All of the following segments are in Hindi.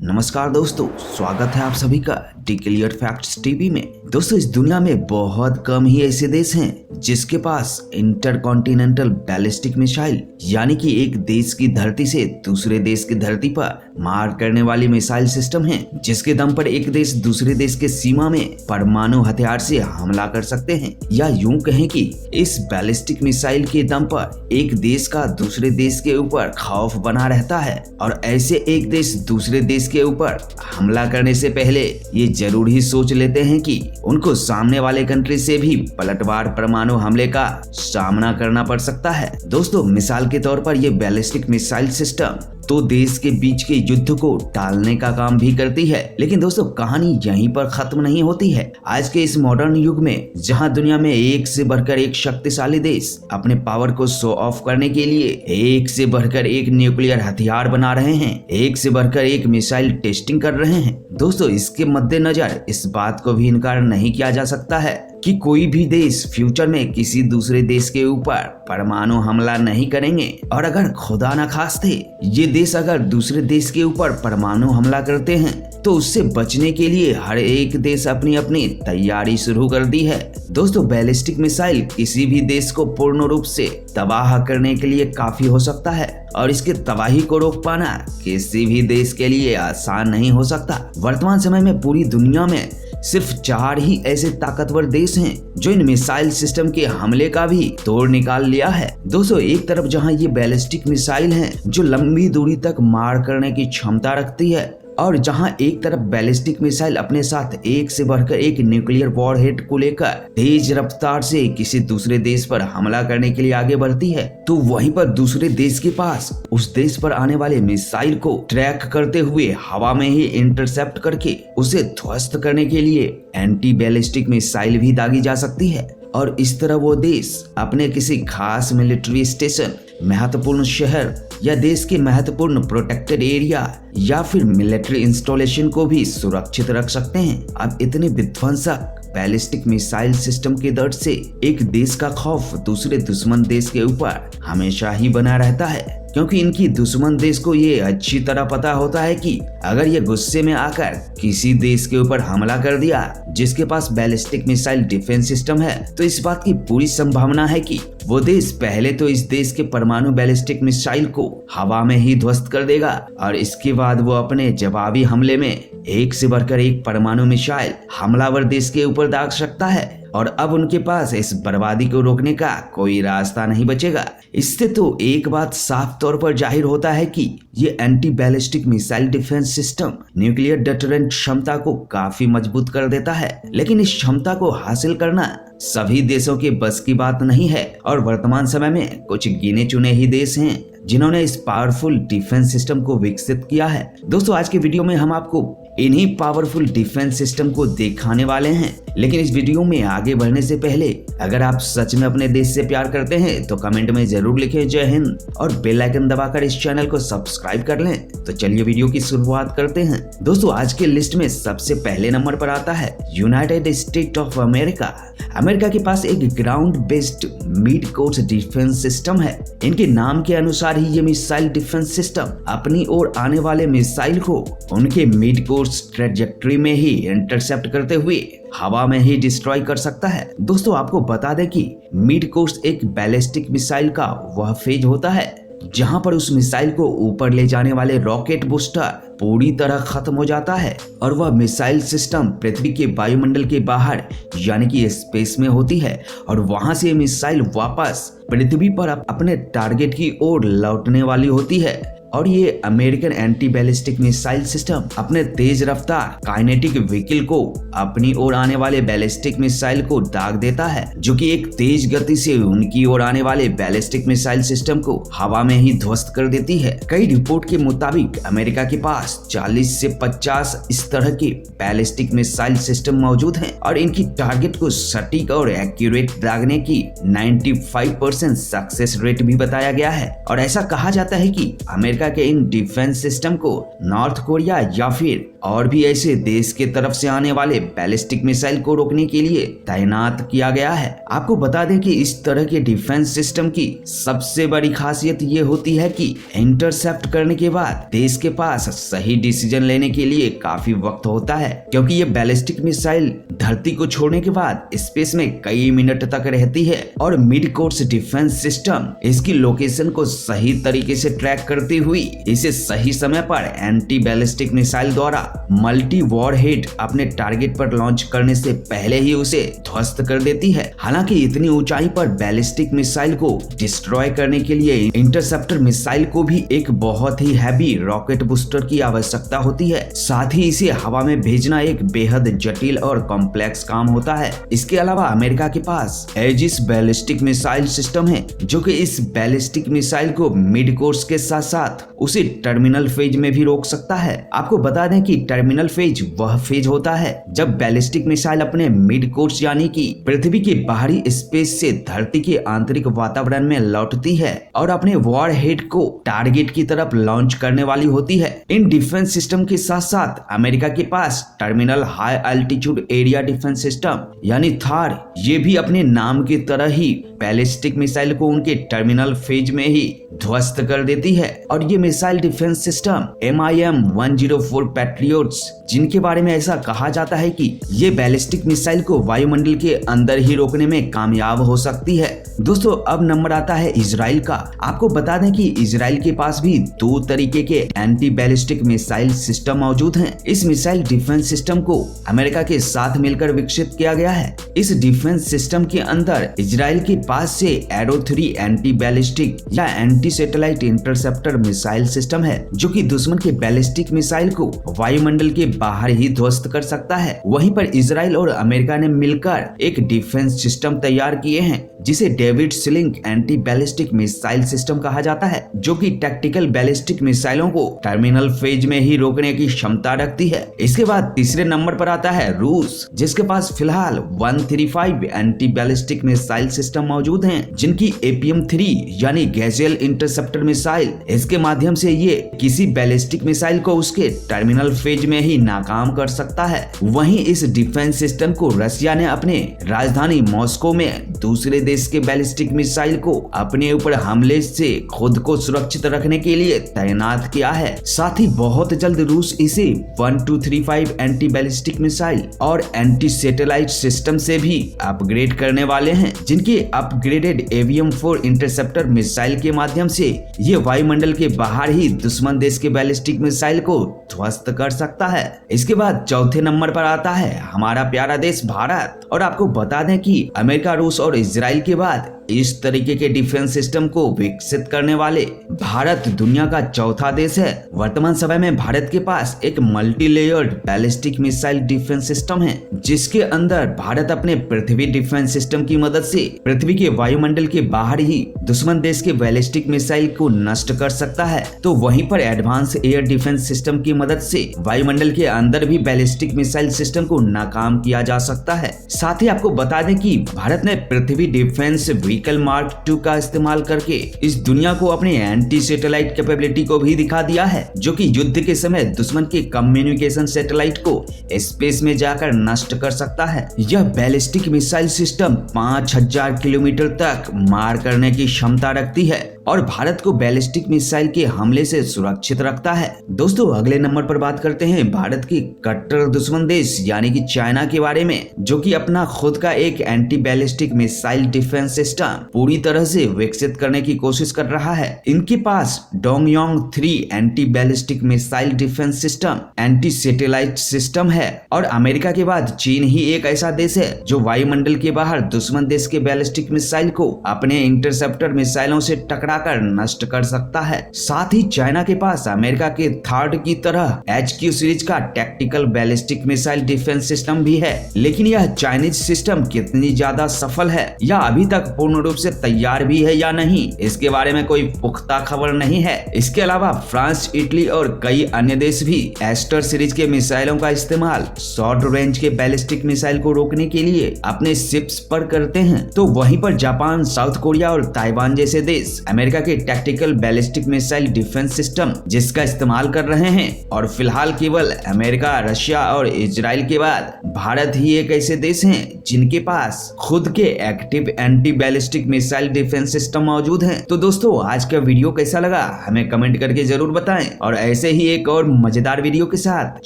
नमस्कार दोस्तों, स्वागत है आप सभी का डिक्लेयर फैक्ट्स टीवी में। दोस्तों, इस दुनिया में बहुत कम ही ऐसे देश हैं जिसके पास इंटरकॉन्टिनेंटल बैलिस्टिक मिसाइल यानी कि एक देश की धरती से दूसरे देश की धरती पर मार करने वाली मिसाइल सिस्टम है, जिसके दम पर एक देश दूसरे देश के सीमा में परमाणु हथियार से हमला कर सकते हैं। या यूं कहें कि इस बैलिस्टिक मिसाइल के दम पर एक देश का दूसरे देश के ऊपर खौफ बना रहता है और ऐसे एक देश दूसरे देश के ऊपर हमला करने से पहले ये जरूर ही सोच लेते हैं कि उनको सामने वाले कंट्री से भी पलटवार परमाणु हमले का सामना करना पड़ सकता है। दोस्तों, मिसाल के तौर पर ये बैलिस्टिक मिसाइल सिस्टम तो देश के बीच के युद्ध को टालने का काम भी करती है। लेकिन दोस्तों, कहानी यहीं पर खत्म नहीं होती है। आज के इस मॉडर्न युग में जहां दुनिया में एक से बढ़कर एक शक्तिशाली देश अपने पावर को शो ऑफ करने के लिए एक से बढ़कर एक न्यूक्लियर हथियार बना रहे हैं, एक से बढ़कर एक मिसाइल टेस्टिंग कर रहे हैं, दोस्तों इसके मद्देनजर इस बात को भी इनकार नहीं किया जा सकता है कि कोई भी देश फ्यूचर में किसी दूसरे देश के ऊपर परमाणु हमला नहीं करेंगे। और अगर खुदा न खास्ते ये देश अगर दूसरे देश के ऊपर परमाणु हमला करते हैं तो उससे बचने के लिए हर एक देश अपनी अपनी तैयारी शुरू कर दी है। दोस्तों, बैलिस्टिक मिसाइल किसी भी देश को पूर्ण रूप से तबाह करने के लिए काफी हो सकता है और इसके तबाही को रोक पाना किसी भी देश के लिए आसान नहीं हो सकता। वर्तमान समय में पूरी दुनिया में सिर्फ 4 ही ऐसे ताकतवर देश हैं जो इन मिसाइल सिस्टम के हमले का भी तोड़ निकाल लिया है। दोस्तों, एक तरफ जहां ये बैलिस्टिक मिसाइल हैं जो लंबी दूरी तक मार करने की क्षमता रखती है और जहां एक तरफ बैलिस्टिक मिसाइल अपने साथ एक से बढ़कर एक न्यूक्लियर वॉरहेड को लेकर तेज रफ्तार से किसी दूसरे देश पर हमला करने के लिए आगे बढ़ती है, तो वहीं पर दूसरे देश के पास उस देश पर आने वाले मिसाइल को ट्रैक करते हुए हवा में ही इंटरसेप्ट करके उसे ध्वस्त करने के लिए एंटी बैलिस्टिक मिसाइल भी दागी जा सकती है। और इस तरह वो देश अपने किसी खास मिलिट्री स्टेशन, महत्वपूर्ण शहर या देश के महत्वपूर्ण प्रोटेक्टेड एरिया या फिर मिलिट्री इंस्टॉलेशन को भी सुरक्षित रख सकते हैं। अब इतने विध्वंसक बैलिस्टिक मिसाइल सिस्टम के दर्द से एक देश का खौफ दूसरे दुश्मन देश के ऊपर हमेशा ही बना रहता है, क्योंकि इनकी दुश्मन देश को ये अच्छी तरह पता होता है कि अगर ये गुस्से में आकर किसी देश के ऊपर हमला कर दिया जिसके पास बैलिस्टिक मिसाइल डिफेंस सिस्टम है, तो इस बात की पूरी संभावना है कि वो देश पहले तो इस देश के परमाणु बैलिस्टिक मिसाइल को हवा में ही ध्वस्त कर देगा और इसके बाद वो अपने जवाबी हमले में एक से बढ़कर एक परमाणु मिसाइल हमलावर देश के ऊपर दाग सकता है। और अब उनके पास इस बर्बादी को रोकने का कोई रास्ता नहीं बचेगा। इससे तो एक बात साफ तौर पर जाहिर होता है कि ये anti ballistic missile defence system nuclear deterrent क्षमता को काफी मजबूत कर देता है, लेकिन इस क्षमता को हासिल करना सभी देशों के बस की बात नहीं है और वर्तमान समय में कुछ गिने चुने ही देश हैं जिन्होंने इस पावरफुल डिफेंस सिस्टम को विकसित किया है। दोस्तों, आज के वीडियो में हम आपको इन्हीं पावरफुल डिफेंस सिस्टम को दिखाने वाले हैं, लेकिन इस वीडियो में आगे बढ़ने से पहले अगर आप सच में अपने देश से प्यार करते हैं तो कमेंट में जरूर लिखें जय हिंद और बेल आइकन दबाकर इस चैनल को सब्सक्राइब कर लें। तो चलिए वीडियो की शुरुआत करते हैं। दोस्तों, आज के लिस्ट में सबसे पहले नंबर पर आता है United state of America. America के पास एक ground based mid course defence system है। इनके नाम के अनुसार ही ये मिसाइल डिफेंस सिस्टम अपनी ओर आने वाले मिसाइल को उनके मिड कोर्स ट्रेजेक्टरी में ही इंटरसेप्ट करते हुए हवा में ही डिस्ट्रॉय कर सकता है। दोस्तों, आपको बता दें कि मिड कोर्स एक बैलिस्टिक मिसाइल का वह फेज होता है जहां पर उस मिसाइल को ऊपर ले जाने वाले रॉकेट बूस्टर पूरी तरह खत्म हो जाता है और वह मिसाइल सिस्टम पृथ्वी के वायुमंडल के बाहर यानी कि स्पेस में होती है और वहां से मिसाइल वापस पृथ्वी पर अपने टारगेट की ओर लौटने वाली होती है। और ये American anti ballistic missile system अपने तेज रफ्तार काइनेटिक व्हीकल को अपनी ओर आने वाले बैलिस्टिक मिसाइल को दाग देता है, जो कि एक तेज गति से उनकी ओर आने वाले बैलिस्टिक मिसाइल सिस्टम को हवा में ही ध्वस्त कर देती है। कई रिपोर्ट के मुताबिक अमेरिका के पास 40 से 50 इस तरह के बैलिस्टिक मिसाइल सिस्टम मौजूद हैं और इनकी टारगेट को सटीक और एक्यूरेट दागने की 95% सक्सेस रेट भी बताया गया है। और ऐसा कहा जाता है कि अमेरिका अमेरिका के इन डिफेंस सिस्टम को नॉर्थ कोरिया या फिर और भी ऐसे देश के तरफ से आने वाले बैलिस्टिक मिसाइल को रोकने के लिए तैनात किया गया है। आपको बता दें कि इस तरह के डिफेंस सिस्टम की सबसे बड़ी खासियत ये होती है कि इंटरसेप्ट करने के बाद देश के पास सही डिसीजन लेने के लिए काफी वक्त होता है, क्योंकि ये बैलिस्टिक मिसाइल धरती को छोड़ने के बाद स्पेस में कई मिनट तक रहती है और मिड कोर्स डिफेंस सिस्टम इसकी लोकेशन को सही तरीके से ट्रैक करती हुई इसे सही समय पर एंटी बैलिस्टिक मिसाइल द्वारा मल्टी वॉरहेड अपने टारगेट पर लॉन्च करने से पहले ही उसे ध्वस्त कर देती है। हालांकि इतनी ऊंचाई पर बैलिस्टिक मिसाइल को डिस्ट्रॉय करने के लिए इंटरसेप्टर मिसाइल को भी एक बहुत ही हैवी रॉकेट बूस्टर की आवश्यकता होती है। साथ ही इसे हवा में भेजना एक बेहद जटिल और कॉम्प्लेक्स काम होता है। इसके अलावा अमेरिका के पास एजिस बैलिस्टिक मिसाइल सिस्टम है, जो कि इस बैलिस्टिक मिसाइल को मिड कोर्स के साथ साथ उसे टर्मिनल फेज में भी रोक सकता है। आपको बता दें कि टर्मिनल फेज वह फेज होता है जब बैलिस्टिक मिसाइल अपने मिड कोर्स यानी कि पृथ्वी के बाहरी स्पेस से धरती के आंतरिक वातावरण में लौटती है और अपने वॉर हेड को टारगेट की तरफ लॉन्च करने वाली होती है। इन डिफेंस सिस्टम के साथ साथ अमेरिका के पास terminal high altitude area defence system यानी थार ये भी अपने नाम की तरह ही बैलिस्टिक मिसाइल को उनके टर्मिनल फेज में ही ध्वस्त कर देती है। और ये missile defence system MIM-104 patriots, जिनके बारे में ऐसा कहा जाता है कि ये बैलिस्टिक मिसाइल को वायुमंडल के अंदर ही रोकने में कामयाब हो सकती है। दोस्तों अब नंबर आता है इजराइल का। आपको बता दें कि इजराइल के पास भी दो तरीके के एंटी बैलिस्टिक मिसाइल सिस्टम मौजूद हैं। इस मिसाइल डिफेंस सिस्टम को अमेरिका के साथ मिलकर विकसित किया गया है। इस डिफेंस सिस्टम के अंदर इजराइल के पास से एरो 3 एंटी बैलिस्टिक या anti satellite interceptor missile system है, जो कि दुश्मन के बैलिस्टिक मिसाइल को वायुमंडल के बाहर ही ध्वस्त कर सकता है। वहीं पर इजराइल और अमेरिका ने मिलकर एक डिफेंस सिस्टम तैयार किए हैं जिसे David sling anti ballistic missile system कहा जाता है, जो कि टैक्टिकल बैलिस्टिक मिसाइलों को टर्मिनल फेज में ही रोकने की क्षमता रखती है। इसके बाद तीसरे नंबर पर आता है रूस, जिसके पास फिलहाल 135 एंटी बैलिस्टिक मिसाइल सिस्टम मौजूद हैं, जिनकी APM-3 यानी गैजेल इंटरसेप्टर मिसाइल, इसके माध्यम से ये किसी बैलिस्टिक मिसाइल को उसके टर्मिनल फेज में ही नाकाम कर सकता है। वहीं इस डिफेंस सिस्टम को रशिया ने अपने राजधानी मॉस्को में दूसरे देश के बैलिस्टिक मिसाइल को अपने ऊपर हमले से खुद को सुरक्षित रखने के लिए तैनात किया है। साथ ही बहुत जल्द रूस इसे 1235 एंटी बैलिस्टिक मिसाइल और एंटी सैटेलाइट सिस्टम से भी अपग्रेड करने वाले हैं, जिनके अपग्रेडेड AVM-4 इंटरसेप्टर मिसाइल के माध्यम से ये वायुमंडल के बाहर ही दुश्मन देश के बैलिस्टिक मिसाइल को ध्वस्त कर सकता है। इसके बाद चौथे नंबर पर आता है हमारा प्यारा देश भारत। और आपको बता दें कि अमेरिका, रूस और इजराइल के बाद इस तरीके के डिफेंस सिस्टम को विकसित करने वाले भारत दुनिया का चौथा देश है। वर्तमान समय में भारत के पास एक multi layered ballistic missile defence system है, जिसके अंदर भारत अपने पृथ्वी डिफेंस सिस्टम की मदद से पृथ्वी के वायुमंडल के बाहर ही दुश्मन देश के बैलिस्टिक मिसाइल को नष्ट कर सकता है। तो वहीं पर एडवांस एयर डिफेंस सिस्टम की मदद से वायुमंडल के अंदर भी बैलिस्टिक मिसाइल सिस्टम को नाकाम किया जा सकता है। साथ ही आपको बता दें कि भारत ने पृथ्वी डिफेंस व्हीकल मार्क 2 का इस्तेमाल करके इस दुनिया को अपनी एंटी सैटेलाइट कैपेबिलिटी को भी दिखा दिया है, जो कि युद्ध के समय दुश्मन के कम्युनिकेशन सैटेलाइट को स्पेस में जाकर नष्ट कर सकता है। यह बैलिस्टिक मिसाइल सिस्टम 5000 किलोमीटर तक मार करने की क्षमता रखती है और भारत को बैलिस्टिक मिसाइल के हमले से सुरक्षित रखता है। दोस्तों अगले नंबर पर बात करते हैं भारत की कट्टर दुश्मन देश यानी कि चाइना के बारे में, जो कि अपना खुद का एक anti ballistic missile defence system पूरी तरह से विकसित करने की कोशिश कर रहा है। इनके पास डोंगयोंग 3 anti ballistic missile defence system anti satellite system है और अमेरिका के बाद चीन ही एक ऐसा देश है जो वायुमंडल के बाहर दुश्मन देश के बैलिस्टिक मिसाइल को अपने इंटरसेप्टर मिसाइलों से टकराकर नष्ट कर सकता है। साथ ही चाइना के पास अमेरिका के थर्ड की तरह HQ सीरीज का tactical ballistic missile defence system भी है, लेकिन यह चाइनीज सिस्टम कितनी ज्यादा सफल है या अभी तक पूर्ण रूप से तैयार भी है या नहीं, इसके बारे में कोई पुख्ता खबर नहीं है। इसके अलावा फ्रांस, इटली और कई अन्य देश भी एस्टर सीरीज के मिसाइलों का इस्तेमाल शॉर्ट रेंज के बैलिस्टिक मिसाइल को रोकने के लिए अपने शिप्स पर करते हैं। तो वहीं पर जापान, साउथ कोरिया और ताइवान जैसे देश अमेरिका के tactical ballistic missile defence system जिसका इस्तेमाल कर रहे हैं। और फिलहाल केवल अमेरिका, रशिया और इजराइल के बाद भारत ही एक ऐसे देश हैं जिनके पास खुद के active anti ballistic missile defence system मौजूद हैं। तो दोस्तों, आज का वीडियो कैसा लगा हमें कमेंट करके जरूर बताएं और ऐसे ही एक और मजेदार वीडियो के साथ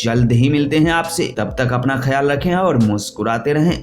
जल्द ही मिलते हैं आपसे। तब तक अपना ख्याल रखें और मुस्कुराते रहें।